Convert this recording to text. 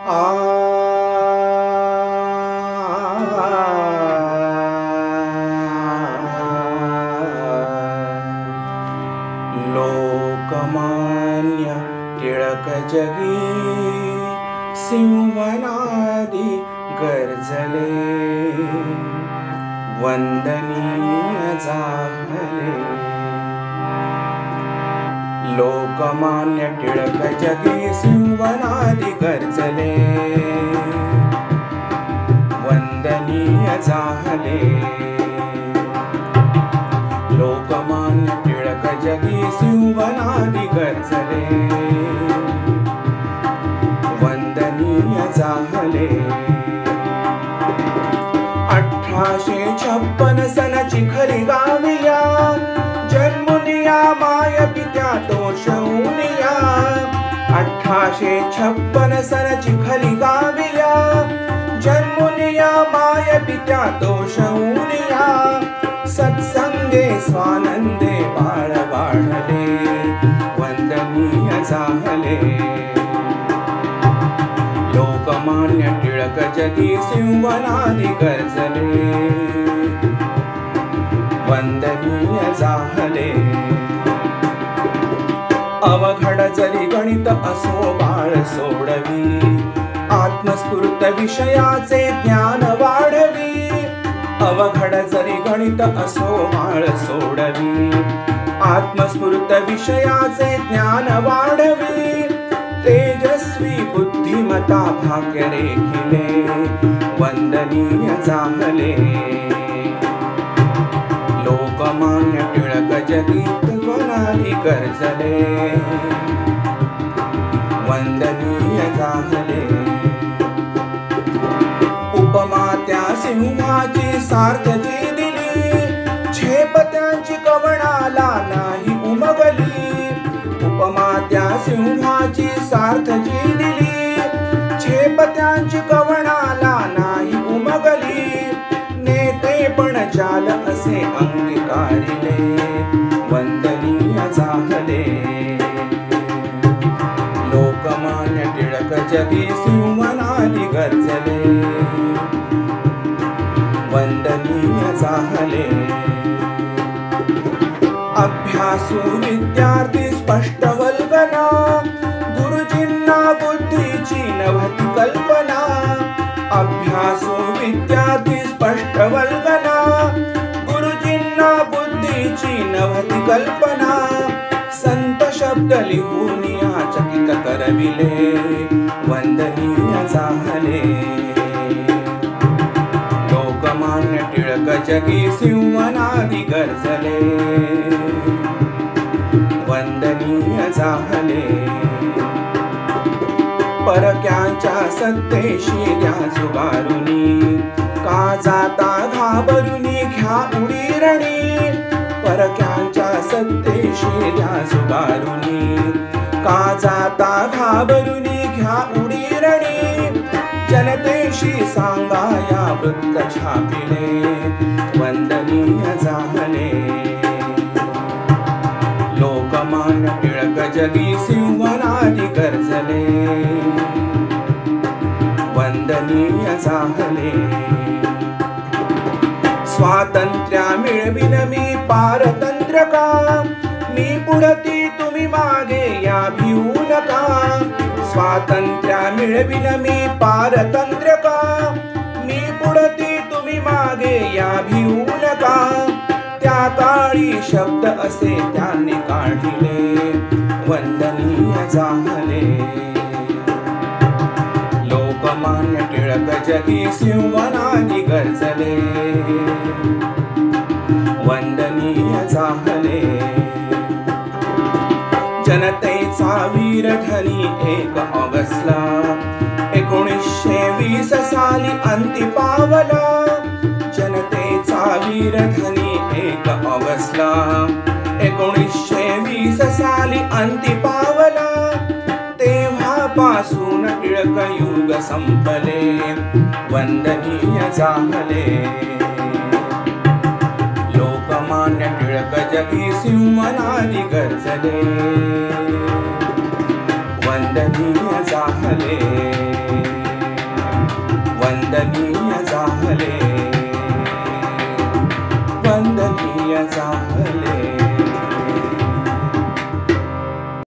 आ लोकमान्य टिळक जगी सिंहनादी गर्जले, वंदनीय झाले. लोकमान्य टिळक जगी सिंहनादी गर्जले, वंदनीय झाले. लोकमान्य टिळक जगी सिंहनादी गर्जले, वंदनीय झाले. 1856 सनाची खरी गाविया, जन्मुनिया माय पित्या तोषउनिया. 1856 सनाची खरी गाविया, जन्मुनिया माय पित्या तोषउनिया. सत्संगे स्वानंदे बाळ वाढले, वंदनीय झाले. लोकमान्य टिळक जगी सिंहनादी गर्जले, वंदनीय झाले. अवघड जरी गणित असो बाळ सोडवी, आत्मस्फूर्त विषयाचे ज्ञान वाढवी. अवघड जरी गणित असो बाळ सोडवी, आत्मस्फूर्त विषयाचे ज्ञान वाढवी. तेजस्वी बुद्धिमता भाग्य रेखिले, वंदनीय झाले. लोकमान्य टिळक जगी सिंहनादी गर्जले, वंदनीय झाले. उपमा त्या सिंहाची सार्थची दिली, झेप त्यांची कवणाला नाही उमगली. उपमा त्या सिंहाची सार्थची दिली, झेप त्यांची कवणाला नाही उमगली. नेते पण जाल असे अंगीकारिले, वंदनीय झाले. लोकमान्य टिळक जगी सिंहनादी गर्जले, वंदनीय झाले. अभ्यासू विद्यार्थी स्पष्ट वल्गना, गुरुजींना बुद्धीची नव्हती कल्पना. अभ्यासू विद्यार्थी स्पष्ट वल्गना, गुरुजींना बुद्धीची नव्हती कल्पना. संत शब्द लिहून या चकित करविले, वंदनीय झाले. लोकमान्य टिळक जगी सिंहनादी गर्जले, वंदनीय झाले. परक्यांच्या सत्तेशी द्या जुगारुनी, का जाता घाबरुनी घ्या उडी रणी. परक्यांच्या सत्तेशी द्या जुगारुनी, का जाता घाबरुनी घ्या उडी रणी. जनतेशी सांगा या वृत्त छापिले, वंदनीय झाले. लोकमान्य टिळक जगी सिंहनादी गर्जले, वंदनीय झाले. स्वातंत्र्य मिळविन मी पारतंत्र्य का, मी पुढती तुम्ही मागे या भिवू नका. स्वातंत्र्य मिळविन मी पारतंत्र्य का, मी पुढती तुम्ही मागे या भिवू नका. त्या काळी शब्द असे त्यांनी काढिले, वंदनीय झाले. लोकमान्य टिळक जगी सिंहनादी गर्जले, वंदनीय झाले. जनतेचा वीर धनी 1 ऑगस्टला 1920 साली अंती पावला. जनतेचा वीर धनी 1 ऑगस्टला 1920 साली अंती पावला. तेव्हापासून टिळक युग संपले, वंदनीय झाले. लोकमान्य टिळक जगी सिंहनादी गर्जले, वंदनीय झाले. वंदनीय जाहले, वंदनीय जाहले.